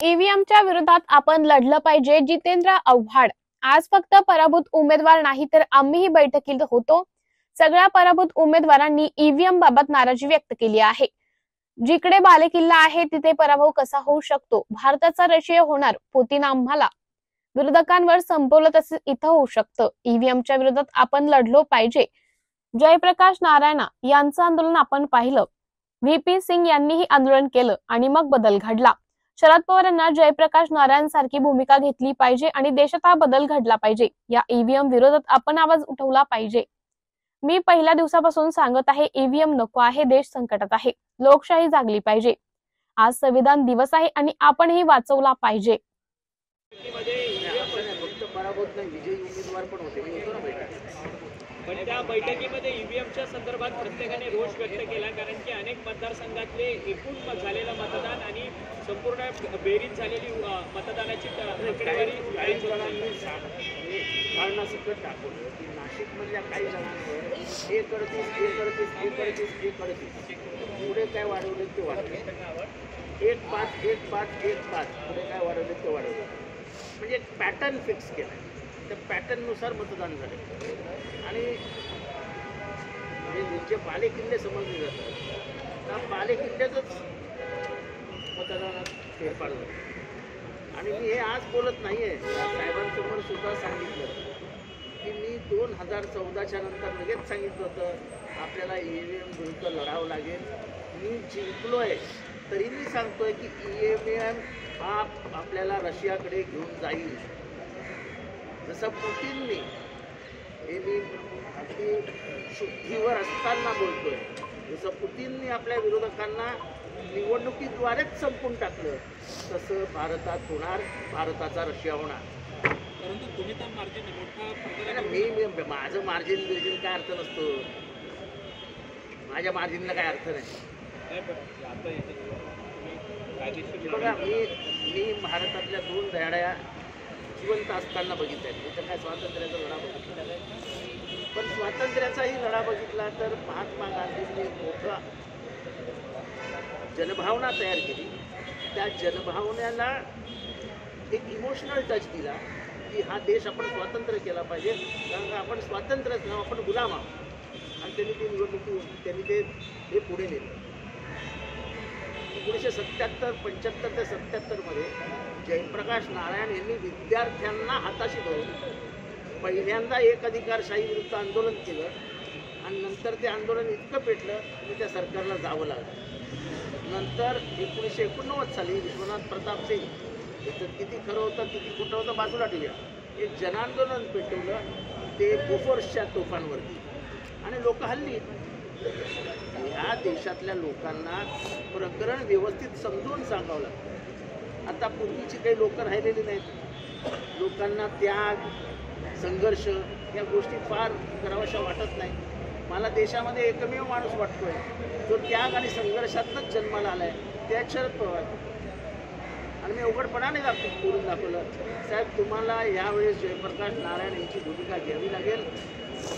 ईव्हीएमच्या विरोधात आपण लढलं पाहिजे. जितेंद्र आव्हाड. आज फक्त पराभूत उमेदवार नाही तर आम्हीही बैठकीत होतो. सगळ्या पराभूत उमेदवारांनी ईव्हीएम बाबत नाराजी व्यक्त केली आहे. जिकडे बालेकिल्ला आहे तिथे पराभव कसा होऊ शकतो? भारताचा रशिया होणार. पुतीन आम्हाला विरोधकांवर संपवलं तसे इथं होऊ शकतं. ईव्हीएमच्या विरोधात आपण लढलो पाहिजे. जयप्रकाश नारायण यांचं आंदोलन आपण पाहिलं. व्हीपी सिंग यांनीही आंदोलन केलं आणि मग बदल घडला. शरद पवारांना जयप्रकाश नारायण सारखी भूमिका घेतली पाहिजे आणि देशात हा बदल घडला पाहिजे. या ईव्हीएम विरोधात आपण आवाज उठवला पाहिजे. मी पहिल्या दिवसापासून सांगत आहे, ईव्हीएम नको आहे. देश संकटात आहे. लोकशाही जागली पाहिजे. आज संविधान दिवस आहे आणि आपणही वाचवला पाहिजे. पण त्या बैठकीमध्ये ईव्हीएमच्या संदर्भात प्रत्येकाने रोष व्यक्त केला, कारण की अनेक मतदारसंघातले एकूण झालेलं मतदान आणि संपूर्ण बेरीज झालेली मतदानाची आकडेवारी काही जणांनी कारणासकट दाखवलं की नाशिकमधल्या काही जणांवर हे करतीस पुढे काय वाढवले ते वाढले, 1-5 पुढे काय वाढवले ते वाढवले, म्हणजे पॅटर्न फिक्स केला. त्या पॅटर्ननुसार मतदान झाले आणि जे बालेकिल्ले समजले जातात त्या बालेकिल्ल्यातच मतदानात फेरफार झाला. आणि मी हे आज बोलत नाही आहे, साहेबांसमोर सुद्धा सांगितलं की मी 2014च्या नंतर लगेच सांगितलं होतं आपल्याला ईव्हीएम विरुद्ध लढावं लागेल. मी जिंकलो आहे तरी मी सांगतोय की ईव्हीएम हा आपल्याला रशियाकडे घेऊन जाईल. जसं पुतीनने, हे मी अगदी शुद्धीवर असताना बोलतोय, जसं पुतीनने आपल्या विरोधकांना निवडणुकीद्वारेच संपून टाकलं तसं भारतात होणार. भारताचा रशिया होणार. परंतु तुम्ही तर मार्जिन मोठा मी माझं मार्जिन काय अर्थ नसतो. माझ्या मार्जिनला काय अर्थ नाही. बघा, मी भारतातल्या 2 दहाड्या जिवंत असताना बघितल्या. तर काय स्वातंत्र्याचा लढा बघितला नाही, पण स्वातंत्र्याचाही लढा बघितला तर महात्मा गांधींनी मोठा जनभावना तयार केली. त्या जनभावनेला एक इमोशनल टच दिला की हा देश आपण स्वतंत्र केला पाहिजे, कारण का आपण स्वातंत्र्यच नाव, आपण गुलाम आहोत. आणि त्यांनी ती निवडणुकी त्यांनी ते पुढे नेलं. 1975 ते 77 जयप्रकाश नारायण यांनी विद्यार्थ्यांना हाताशी धरून पहिल्यांदा एक अधिकारशाही विरुद्ध आंदोलन केलं आणि नंतर ते आंदोलन इतकं पेटलं की त्या सरकारला जावं लागलं. नंतर 1989 साली विश्वनाथ प्रताप सिंग, याचं किती खरं होतं किती खोटं होतं बाजूला ठेवूया, एक जनांदोलन पेटवलं ते बोफोर्सच्या तोफांवरती आणि लोक हल्ली. ह्या देशातल्या लोकांना प्रकरण व्यवस्थित समजून सांगावं लागतं. आता पूर्वीची काही लोक राहिलेली नाहीत. लोकांना त्याग, संघर्ष या गोष्टी फार कराव्याशा वाटत नाही. मला देशामध्ये एकमेव माणूस वाटतोय जो त्याग आणि संघर्षातनंच जन्माला आलाय, त्या शरद पवार. आणि मी उघडपणाने करून दाखवलं, साहेब तुम्हाला यावेळेस जयप्रकाश नारायण यांची भूमिका घ्यावी लागेल.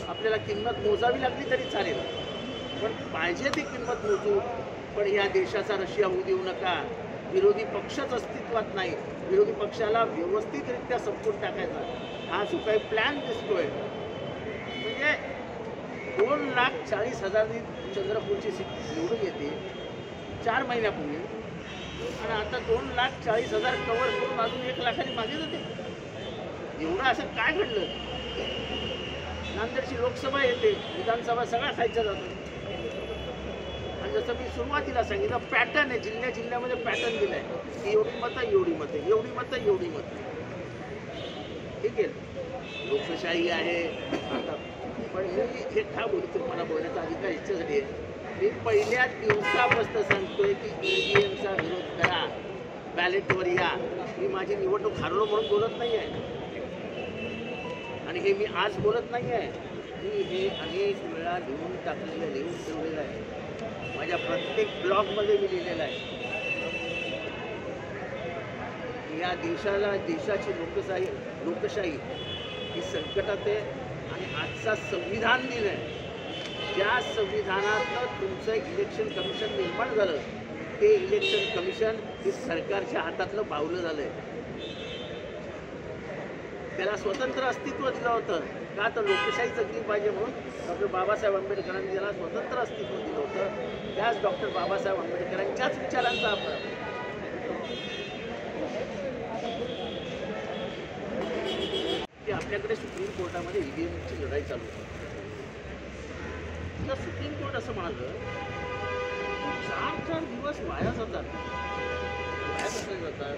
आपल्याला किंमत मोजावी लागली तरी चालेल, पण पाहिजे ती किंमत मोजू. पण या देशाचा रशिया होऊ देऊ नका. विरोधी पक्षच अस्तित्वात नाही. विरोधी पक्षाला व्यवस्थितरित्या संपून टाकायचा हा जो काही प्लॅन दिसतोय, म्हणजे 2,40,000 चंद्रपूरची सीट निवडून येते 4 महिन्यापूर्वी आणि आता 2,40,000 कव्हर करून अजून 1 लाखांनी मागे जाते. एवढं असं काय घडलं? नांदेडची लोकसभा येते, विधानसभा सगळा खायचा जातो. आणि जसं मी सुरुवातीला सांगितलं, पॅटर्न आहे. जिल्ह्यामध्ये पॅटर्न दिलाय की एवढी मतं, ठीक आहे, लोकशाही आहे. पण मी हे का बोलतो, मला बोलण्याचा अधिकार इच्छेसाठी आहे. मी पहिल्या दिवसापासून सांगतोय की ईव्हीएमचा विरोध करा, बॅलेटवर या. मी माझी निवडणूक हरवलो म्हणून बोलत नाही आहे आणि हे मी आज बोलत नाही आहे. मी हे अनेक वेळा लिहून ठेवलेलं आहे. माझ्या प्रत्येक ब्लॉगमध्ये मी लिहिलेलं आहे. या देशाची लोकशाही ही संकटात आहे. आणि आजचा संविधान दिन आहे. ज्या संविधानातनं तुमचं इलेक्शन कमिशन निर्माण झालं ते इलेक्शन कमिशन हे सरकारच्या हातातलं बावलं झालंय. त्याला स्वतंत्र अस्तित्व दिलं होतं का, तर लोकशाही जगली पाहिजे म्हणून डॉक्टर बाबासाहेब आंबेडकरांनी त्याला स्वतंत्र अस्तित्व दिलं होतं. त्याच डॉक्टर बाबासाहेब आंबेडकरांच्याच विचारांचा आपण की आपल्याकडे सुप्रीम कोर्टामध्ये ईव्हीएमची लढाई चालू होती. तर सुप्रीम कोर्ट असं म्हणालं 4 दिवस वाया जातात. वाया कसं जातात?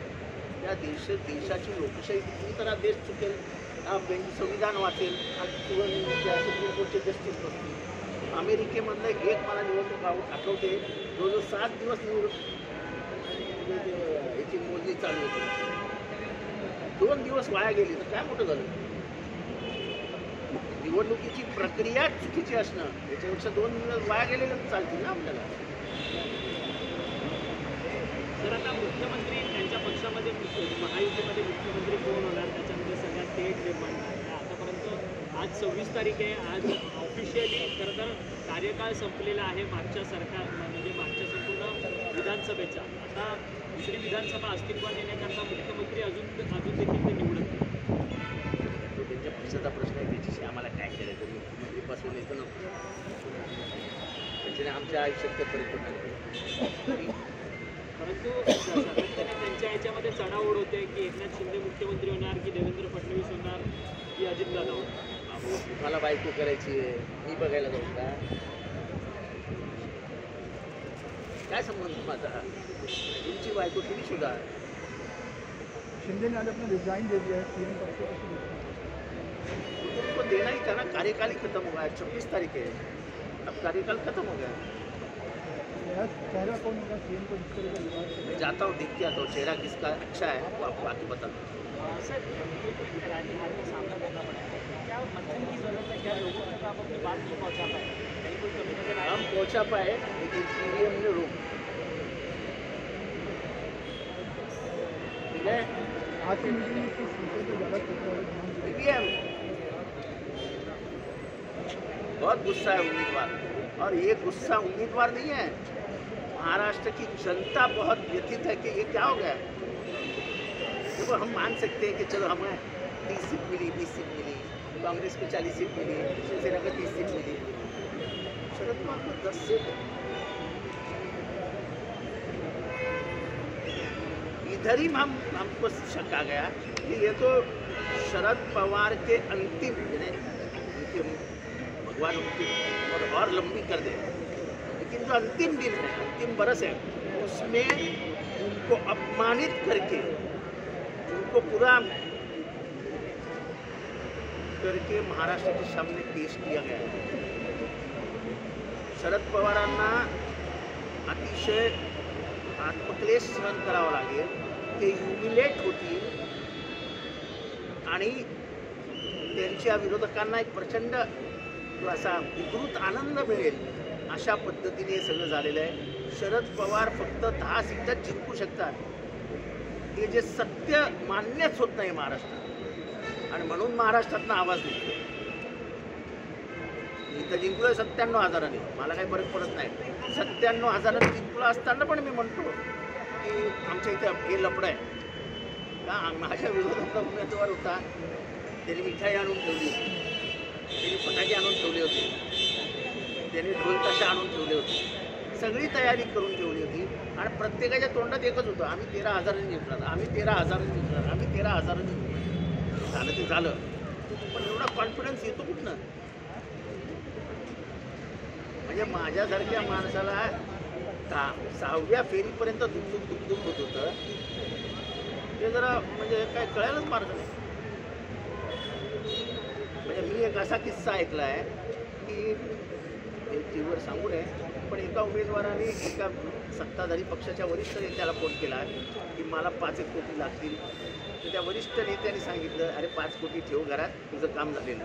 त्या देशाची लोकशाही किती तर देश चुकेल, संविधान वाचेल आणि त्या सुप्रीम कोर्टचे जस्टिस बसतील. अमेरिकेमधलं एक मला निवडणूक आठवते, जवळजवळ 7 दिवस याची मोजणी चालू होती. 2 दिवस वाया गेली तर काय मोठं झालं? निवडणुकीची प्रक्रिया चुकीची असणं याच्यापेक्षा 2 दिवस वाया गेलेले चालतील ना आपल्याला. तर आता मुख्यमंत्री त्यांच्या पक्षामध्ये महायुतीमध्ये मुख्यमंत्री कोण होणार त्याच्यामध्ये सगळ्यात तेढ निर्माण झाली. आतापर्यंत आज 26 तारीख आहे. आज ऑफिशियली खरं तर कार्यकाळ संपलेला आहे मागच्या सरकार म्हणजे मागच्या संपूर्ण विधानसभेचा. आता दुसरी विधानसभा अस्तित्वात येण्याकरता मुख्यमंत्री अजून देखील ते निवडत नाही. तो त्यांच्या पक्षाचा प्रश्न आहे, त्याच्याशी आम्हाला काय करायचं? मुख्यमंत्रीपासून येतं नको, त्याच्याने आमच्या आयुष्यात ते परिपूर्ण नाही. परंतु सातत्याने त्यांच्या याच्यामध्ये चढाओढ होते की एकनाथ शिंदे मुख्यमंत्री होणार की देवेंद्र फडणवीस होणार की अजितदादा होणार. मला बायको करायची आहे, मी बघायला जाऊ का? काय संबंध माझा? तुमची बायको तुम्ही सुद्धा. शिंदे ने आज अपना रिजाइन दे दिया है सीएम पद से. उनको देना ही था ना, कार्यकाल ही खत्म हुआ है. 26 तारीख है, अब कार्यकाल खत्म हो गया. चेहरा कौन होगा सीएम को, जिस तरह का विवाद? मैं जाता हूँ, देख के आता हूँ चेहरा किसका अच्छा है वो आपको आके बता दूँ. सर राजनीहार का सामना करना पड़ा है, क्या मंथन की जरूरत है? क्या लोगों तक आप अपनी बात नहीं पहुँचा पाए? कहीं कोई कमी नजर आया? हम पहुँचा पाए लेकिन ईवीएम ने रोक. ठीक है, आज की मीटिंग में किस विषय पर ज़्यादा चर्चा हुई? ईवीएम. बहुत गुस्सा है उम्मीदवार, और ये गुस्सा उम्मीदवार नहीं है, महाराष्ट्र की जनता बहुत व्यथित है कि ये क्या हो गया. देखो, हम मान सकते हैं कि चलो हमें 30 सीट मिली, 20 सीट मिली, कांग्रेस को 40 सीट मिली, शिवसेना को 30 सीट मिली, शरद पवार को 10 सीट. इधर ही हमको शक आ गया कि ये तो शरद पवार के अंतिम भगवान उनकी और लंबी कर दे, लेकिन जो अंतिम दिन है, अंतिम बरस है, उसमें उनको अपमानित करके, उनको पूरा करके महाराष्ट्र के सामने पेश किया गया है. शरद पवारांना अतिशय आत्मक्लेश सहन करावा लागेल, ते ह्युमिलेट होतील आणि त्यांच्या विरोधकांना एक प्रचंड असा विकृत आनंद मिळेल अशा पद्धतीने हे सगळं झालेलं आहे. शरद पवार फक्त 10 सीटात जिंकू शकतात, हे जे सत्य मान्यच होत नाही महाराष्ट्रात, आणि म्हणून महाराष्ट्रातनं आवाज निघतो. इथं जिंकलोय 97,000ने, मला काही फरक पडत नाही. 97,000ने जिंकलो असताना पण मी म्हणतो की आमच्या इथं हे लफडं आहे का. माझ्या विरोधातला उमेदवार होता, त्यांनी मिठाई आणून ठेवली होती, त्यांनी फटाके आणून ठेवले होते, त्यांनी ढोल ताशा आणून ठेवले होते, सगळी तयारी करून ठेवली होती, आणि प्रत्येकाच्या तोंडात एकच होतं, आम्ही 13,000ने जिंकणार, आम्ही 13,000ने जिंकणार, आम्ही 13,000ने जिंकणार. झालं ते झालं, पण एवढा कॉन्फिडन्स येतो कुठनं? म्हणजे माझ्यासारख्या माणसाला 6व्या फेरीपर्यंत दुखदुख होत होतं, ते जरा म्हणजे काय कळायलाच मार्ग नाही. म्हणजे मी एक असा किस्सा ऐकला आहे की टी व्हीवर सांगू नये, पण एका उमेदवाराने एका सत्ताधारी पक्षाच्या वरिष्ठ नेत्याला फोन केला की मला 5 कोटी लागतील. तर त्या वरिष्ठ नेत्याने सांगितलं, अरे 5 कोटी ठेव घरात, तुझं काम झालेलं.